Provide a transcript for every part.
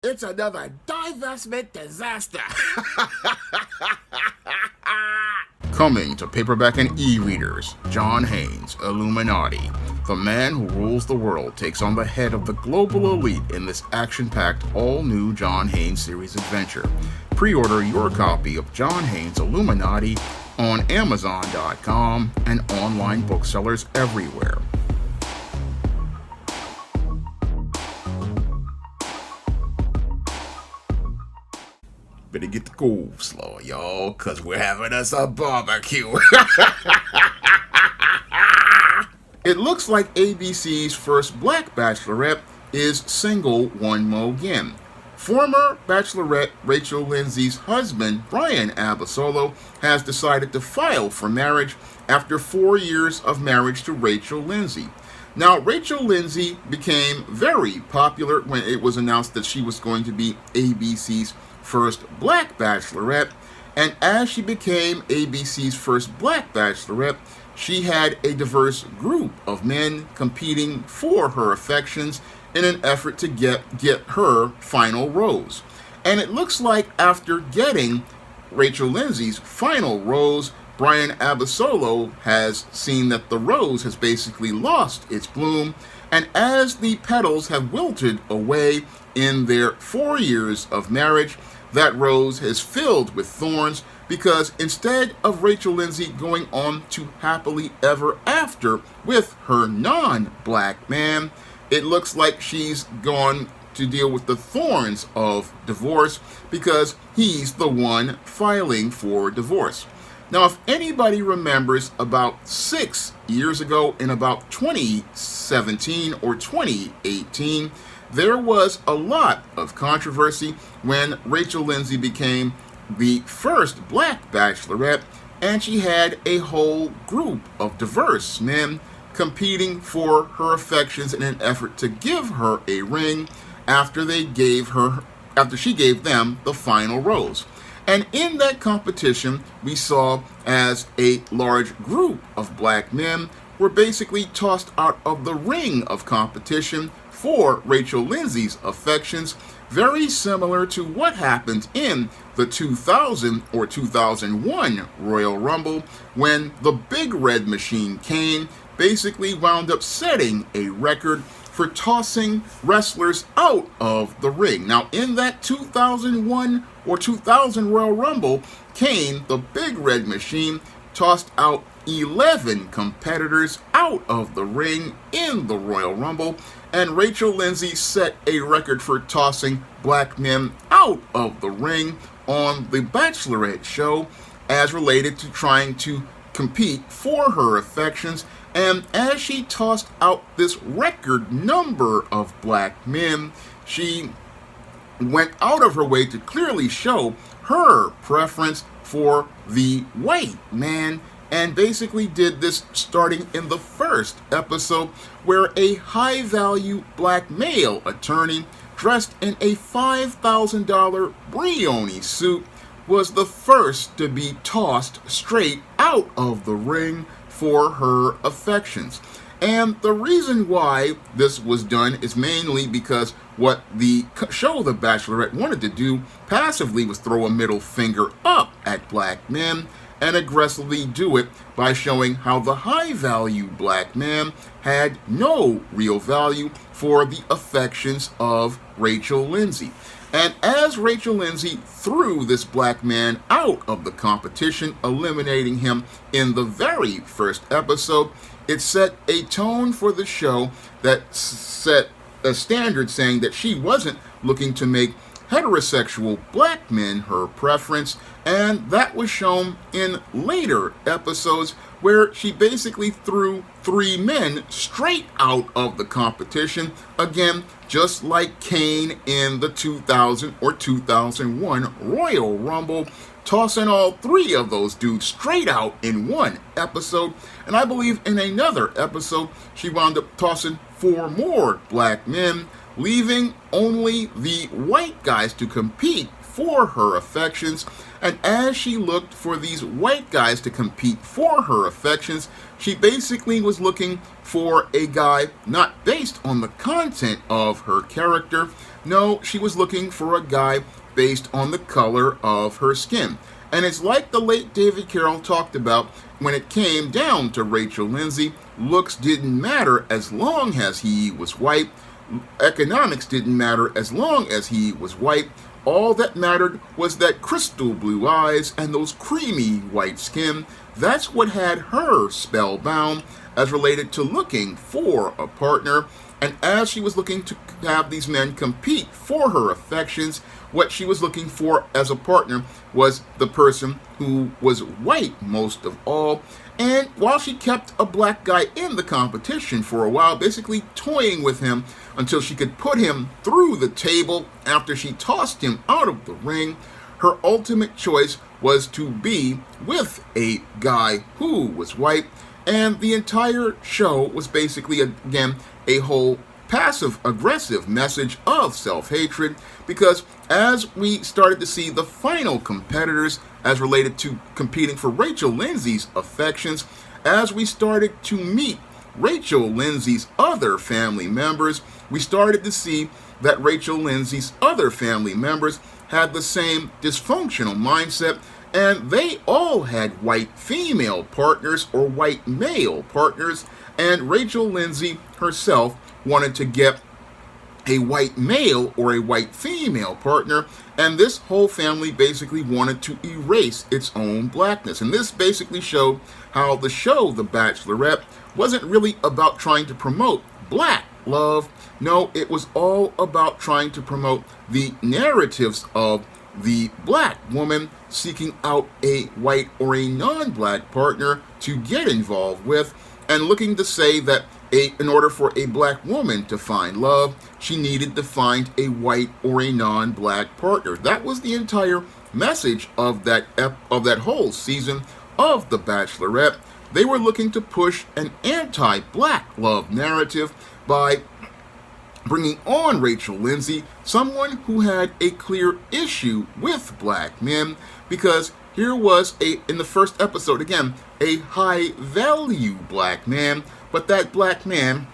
It's another divestment disaster. Coming to paperback and e-readers, John Haynes, Illuminati. The man who rules the world takes on the head of the global elite in this action-packed, all-new John Haynes series adventure. Pre-order your copy of John Haynes, Illuminati on Amazon.com and online booksellers everywhere. Better get the coleslaw, y'all, because we're having us a barbecue. It looks like ABC's first black Bachelorette is single one mo again. Former Bachelorette Rachel Lindsay's husband, Bryan Abosolo, has decided to file for marriage after 4 years of marriage to Rachel Lindsay. Now, Rachel Lindsay became very popular when it was announced that she was going to be ABC's first black Bachelorette, and as she became ABC's first black Bachelorette, she had a diverse group of men competing for her affections in an effort to get her final rose. And it looks like after getting Rachel Lindsay's final rose, Bryan Abosolo has seen that the rose has basically lost its bloom, and as the petals have wilted away in their 4 years of marriage, that rose is filled with thorns because instead of Rachel Lindsay going on to happily ever after with her non-black man, it looks like she's gone to deal with the thorns of divorce because he's the one filing for divorce. Now, if anybody remembers, about 6 years ago, in about 2017 or 2018, there was a lot of controversy when Rachel Lindsay became the first black Bachelorette, and she had a whole group of diverse men competing for her affections in an effort to give her a ring after she gave them the final rose. And in that competition, we saw as a large group of black men were basically tossed out of the ring of competition for Rachel Lindsay's affections, very similar to what happened in the 2000 or 2001 Royal Rumble when the Big Red Machine Kane basically wound up setting a record for tossing wrestlers out of the ring. Now, in that 2001 or 2000 Royal Rumble, Kane, the Big Red Machine, tossed out 11 competitors out of the ring in the Royal Rumble, and Rachel Lindsay set a record for tossing black men out of the ring on the Bachelorette show as related to trying to compete for her affections. And as she tossed out this record number of black men, she went out of her way to clearly show her preference for the white man, and basically did this starting in the first episode, where a high-value black male attorney dressed in a $5,000 Brioni suit was the first to be tossed straight out of the ring for her affections. And the reason why this was done is mainly because what the show The Bachelorette wanted to do passively was throw a middle finger up at black men and aggressively do it by showing how the high-value black man had no real value for the affections of Rachel Lindsay. And as Rachel Lindsay threw this black man out of the competition, eliminating him in the very first episode, it set a tone for the show that set a standard saying that she wasn't looking to make heterosexual black men her preference, and that was shown in later episodes where she basically threw 3 men straight out of the competition, again, just like Kane in the 2000 or 2001 Royal Rumble, tossing all 3 of those dudes straight out in one episode. And I believe in another episode, she wound up tossing 4 more black men, leaving only the white guys to compete for her affections. And as she looked for these white guys to compete for her affections, she basically was looking for a guy not based on the content of her character, No, she was looking for a guy based on the color of her skin. And it's like the late David Carroll talked about, when it came down to Rachel Lindsay, looks didn't matter as long as he was white. Economics didn't matter as long as he was white. All that mattered was that crystal blue eyes and those creamy white skin. That's what had her spellbound as related to looking for a partner. And as she was looking to have these men compete for her affections, what she was looking for as a partner was the person who was white most of all. And while she kept a black guy in the competition for a while, basically toying with him until she could put him through the table after she tossed him out of the ring, her ultimate choice was to be with a guy who was white. And the entire show was basically, again, a whole passive-aggressive message of self-hatred, because as we started to see the final competitors as related to competing for Rachel Lindsay's affections, as we started to meet Rachel Lindsay's other family members, we started to see that Rachel Lindsay's other family members had the same dysfunctional mindset, and they all had white female partners or white male partners, and Rachel Lindsay herself wanted to get a white male or a white female partner, and this whole family basically wanted to erase its own blackness. And this basically showed how the show The Bachelorette wasn't really about trying to promote black love. No, it was all about trying to promote the narratives of the black woman seeking out a white or a non-black partner to get involved with, and looking to say that in order for a black woman to find love, she needed to find a white or a non-black partner. That was the entire message of that whole season of The Bachelorette. They were looking to push an anti-black love narrative by bringing on Rachel Lindsay, someone who had a clear issue with black men, because here was in the first episode, again, a high-value black man, but that black man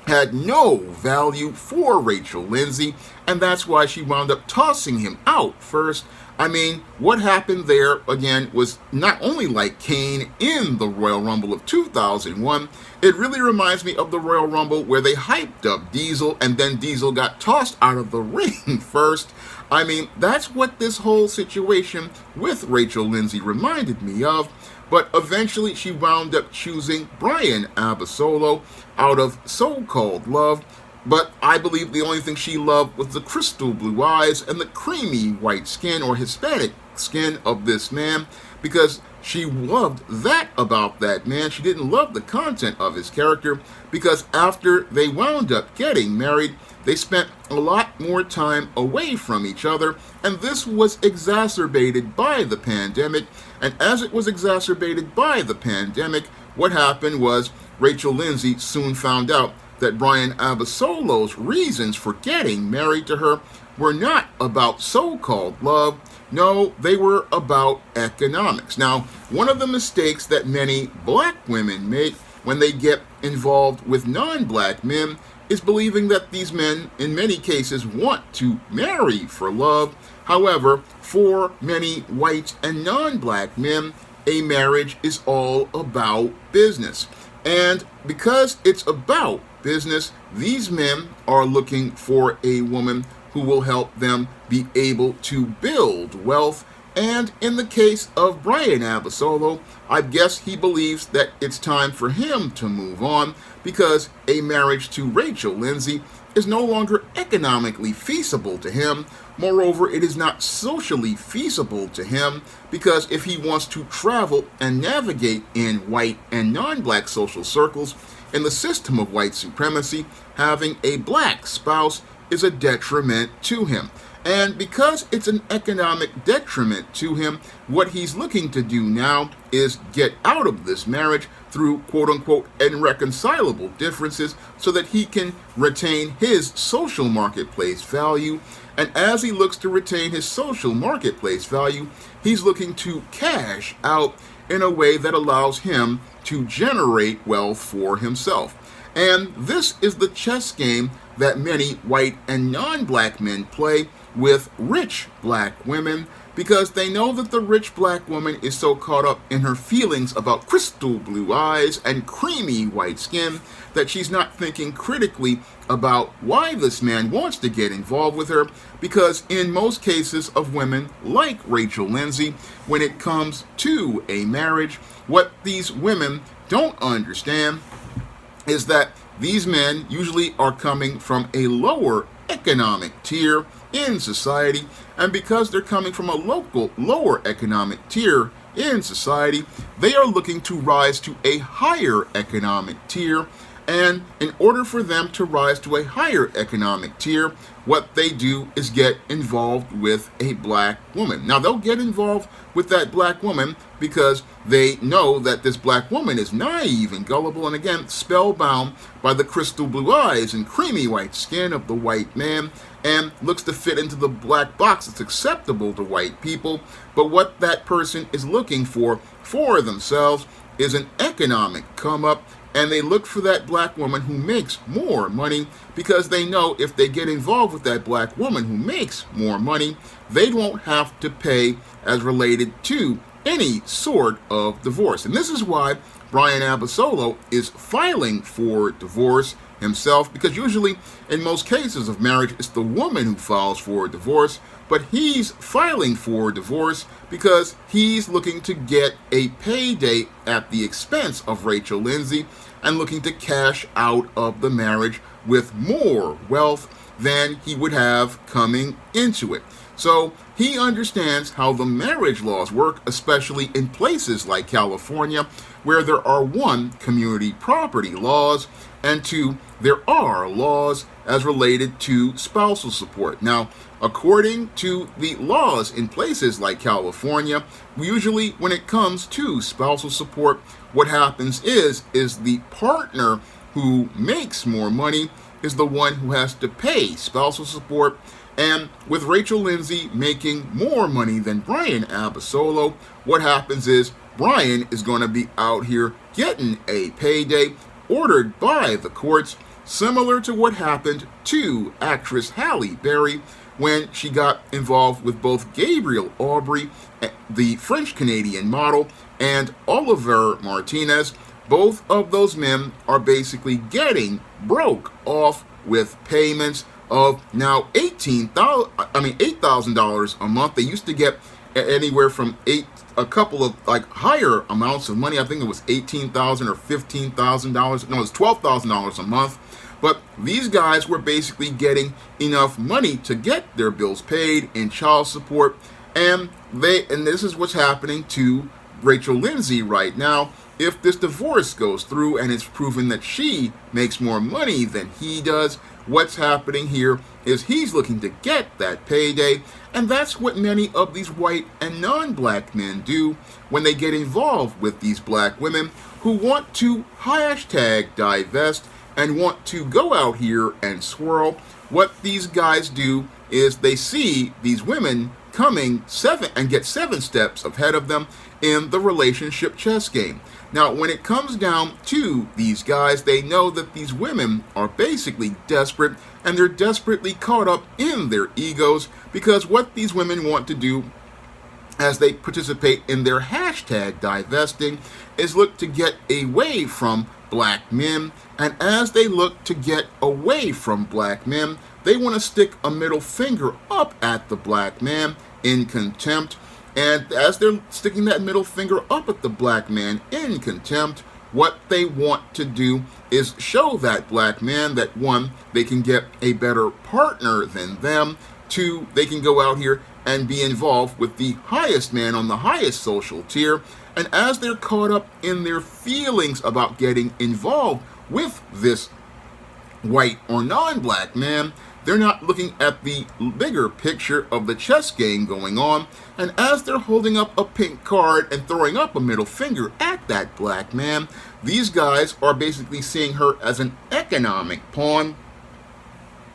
had no value for Rachel Lindsay, and that's why she wound up tossing him out first. I mean, what happened there, again, was not only like Kane in the Royal Rumble of 2001, it really reminds me of the Royal Rumble where they hyped up Diesel, and then Diesel got tossed out of the ring first. I mean, that's what this whole situation with Rachel Lindsay reminded me of. But eventually she wound up choosing Bryan Abosolo out of so-called love. But I believe the only thing she loved was the crystal blue eyes and the creamy white skin or Hispanic skin of this man, because she loved that about that man. She didn't love the content of his character, because after they wound up getting married, they spent a lot more time away from each other, and this was exacerbated by the pandemic. And as it was exacerbated by the pandemic, what happened was Rachel Lindsay soon found out that Bryan Abosolo's reasons for getting married to her were not about so-called love. No, they were about economics. Now, one of the mistakes that many black women make when they get involved with non-black men is believing that these men, in many cases, want to marry for love. However, for many white and non-black men, a marriage is all about business. And because it's about business, these men are looking for a woman who will help them be able to build wealth. And in the case of Bryan Abosolo, I guess he believes that it's time for him to move on, because a marriage to Rachel Lindsay is no longer economically feasible to him. Moreover, it is not socially feasible to him, because if he wants to travel and navigate in white and non-black social circles in the system of white supremacy, having a black spouse is a detriment to him. And because it's an economic detriment to him, what he's looking to do now is get out of this marriage through quote-unquote irreconcilable differences so that he can retain his social marketplace value. And as he looks to retain his social marketplace value, he's looking to cash out in a way that allows him to generate wealth for himself. And this is the chess game that many white and non-black men play with rich black women, because they know that the rich black woman is so caught up in her feelings about crystal blue eyes and creamy white skin that she's not thinking critically about why this man wants to get involved with her, because in most cases of women like Rachel Lindsay, when it comes to a marriage, what these women don't understand is that these men usually are coming from a lower economic tier in society, and because they're coming from a lower economic tier in society, they are looking to rise to a higher economic tier. And in order for them to rise to a higher economic tier, what they do is get involved with a black woman. Now, they'll get involved with that black woman because they know that this black woman is naive and gullible, and again, spellbound by the crystal blue eyes and creamy white skin of the white man, and looks to fit into the black box that's acceptable to white people. But what that person is looking for themselves is an economic come up, and they look for that black woman who makes more money, because they know if they get involved with that black woman who makes more money, they won't have to pay as related to any sort of divorce. And this is why Bryan Abosolo is filing for divorce himself, because usually in most cases of marriage it's the woman who files for divorce, but he's filing for divorce because he's looking to get a payday at the expense of Rachel Lindsay and looking to cash out of the marriage with more wealth than he would have coming into it. So he understands how the marriage laws work, especially in places like California, where there are 1, community property laws, and 2, there are laws as related to spousal support. Now, according to the laws in places like California, usually when it comes to spousal support, what happens is the partner who makes more money is the one who has to pay spousal support. And with Rachel Lindsay making more money than Bryan Abosolo, what happens is Bryan is going to be out here getting a payday ordered by the courts, similar to what happened to actress Halle Berry when she got involved with both Gabriel Aubry, the French-Canadian model, and Oliver Martinez. Both of those men are basically getting broke off with payments of now $8,000 a month. They used to get anywhere from a couple of higher amounts of money. I think it was $18,000 or $15,000. No, it was $12,000 a month. But these guys were basically getting enough money to get their bills paid in child support, and this is what's happening to Rachel Lindsay right now. If this divorce goes through and it's proven that she makes more money than he does, what's happening here is he's looking to get that payday, and that's what many of these white and non-black men do when they get involved with these black women who want to hashtag divest and want to go out here and swirl. What these guys do is they see these women coming get 7 steps ahead of them in the relationship chess game. Now, when it comes down to these guys, they know that these women are basically desperate, and they're desperately caught up in their egos, because what these women want to do as they participate in their hashtag divesting is look to get away from black men. And as they look to get away from black men, they want to stick a middle finger up at the black man in contempt. And as they're sticking that middle finger up at the black man in contempt, what they want to do is show that black man that 1, they can get a better partner than them, 2, they can go out here and be involved with the highest man on the highest social tier. And as they're caught up in their feelings about getting involved with this white or non-black man, they're not looking at the bigger picture of the chess game going on. And as they're holding up a pink card and throwing up a middle finger at that black man, these guys are basically seeing her as an economic pawn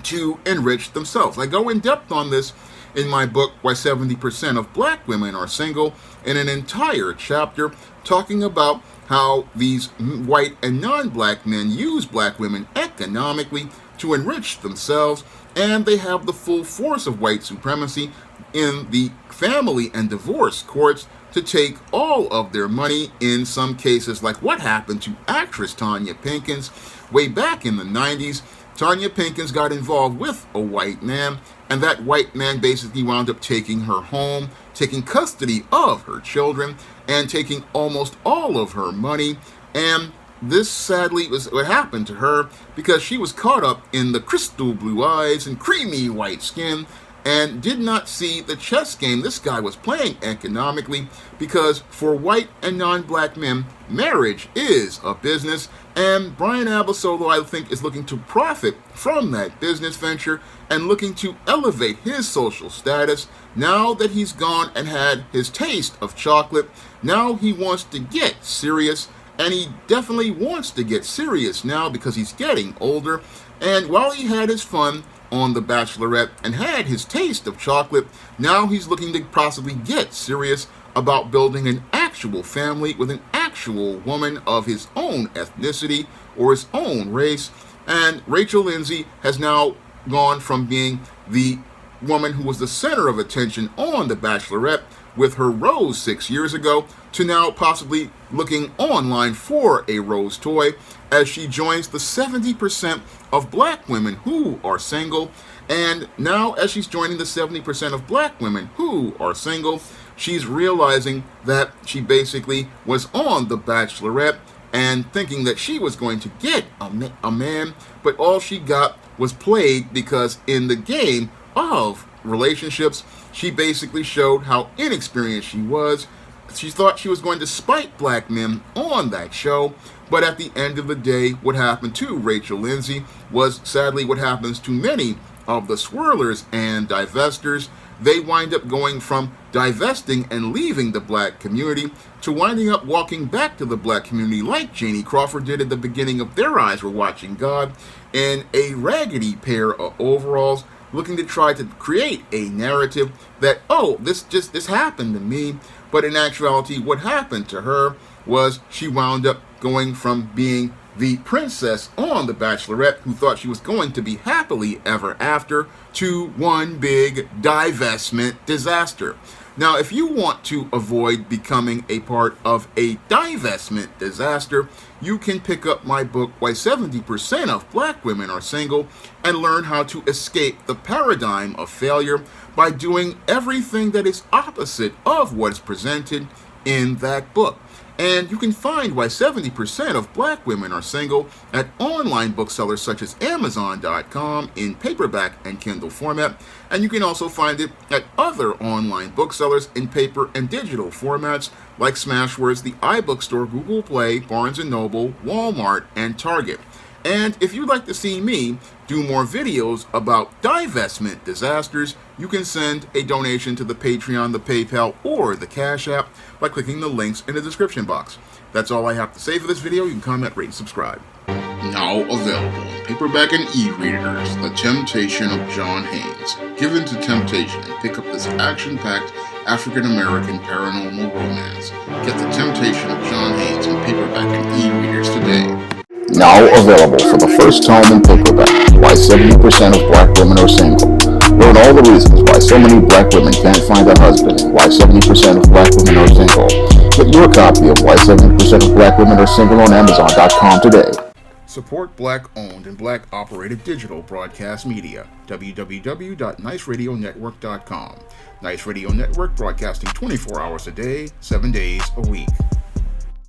to enrich themselves. I go in depth on this in my book, Why 70% of Black Women Are Single, in an entire chapter talking about how these white and non-black men use black women economically to enrich themselves, and they have the full force of white supremacy in the family and divorce courts to take all of their money in some cases, like what happened to actress Tanya Pinkins way back in the 90s. Tanya Pinkins got involved with a white man, and that white man basically wound up taking her home, taking custody of her children, and taking almost all of her money. And this sadly was what happened to her because she was caught up in the crystal blue eyes and creamy white skin and did not see the chess game this guy was playing economically, because for white and non-black men, marriage is a business, and Bryan Abosolo, I think, is looking to profit from that business venture and looking to elevate his social status. Now that he's gone and had his taste of chocolate, now he wants to get serious, and he definitely wants to get serious now because he's getting older. And while he had his fun on The Bachelorette and had his taste of chocolate, now he's looking to possibly get serious about building an actual family with an actual woman of his own ethnicity or his own race. And Rachel Lindsay has now gone from being the woman who was the center of attention on The Bachelorette with her rose 6 years ago to now possibly looking online for a rose toy, as she joins the 70% of black women who are single. And now as she's joining the 70% of black women who are single, she's realizing that she basically was on The Bachelorette and thinking that she was going to get a man, but all she got was played, because in the game of relationships, she basically showed how inexperienced she was. She thought she was going to spite black men on that show, but at the end of the day, what happened to Rachel Lindsay was sadly what happens to many of the swirlers and divestors. They wind up going from divesting and leaving the black community to winding up walking back to the black community like Janie Crawford did at the beginning of Their Eyes Were Watching God, in a raggedy pair of overalls, looking to try to create a narrative that, oh, this happened to me. But in actuality, what happened to her was she wound up going from being the princess on The Bachelorette, who thought she was going to be happily ever after, to one big divestment disaster. Now, if you want to avoid becoming a part of a divestment disaster, you can pick up my book, Why 70% of Black Women Are Single, and learn how to escape the paradigm of failure by doing everything that is opposite of what is presented in that book. And you can find Why 70% of Black Women Are Single at online booksellers such as Amazon.com in paperback and Kindle format. And you can also find it at other online booksellers in paper and digital formats like Smashwords, the iBookstore, Google Play, Barnes & Noble, Walmart, and Target. And if you'd like to see me do more videos about divestment disasters, you can send a donation to the Patreon, the PayPal, or the Cash App by clicking the links in the description box. That's all I have to say for this video. You can comment, rate, and subscribe. Now available in paperback and e-readers, The Temptation of John Haynes. Give in to temptation and pick up this action-packed African-American paranormal romance. Get The Temptation of John Haynes in paperback and e-readers today. Now available for the first time in paperback, Why 70% of Black Women Are Single. Learn all the reasons why so many black women can't find a husband and why 70% of black women are single. Get your copy of Why 70% of Black Women Are Single on Amazon.com today. Support Black-owned and Black-operated digital broadcast media. www.niceradionetwork.com. Nice Radio Network, broadcasting 24 hours a day, 7 days a week.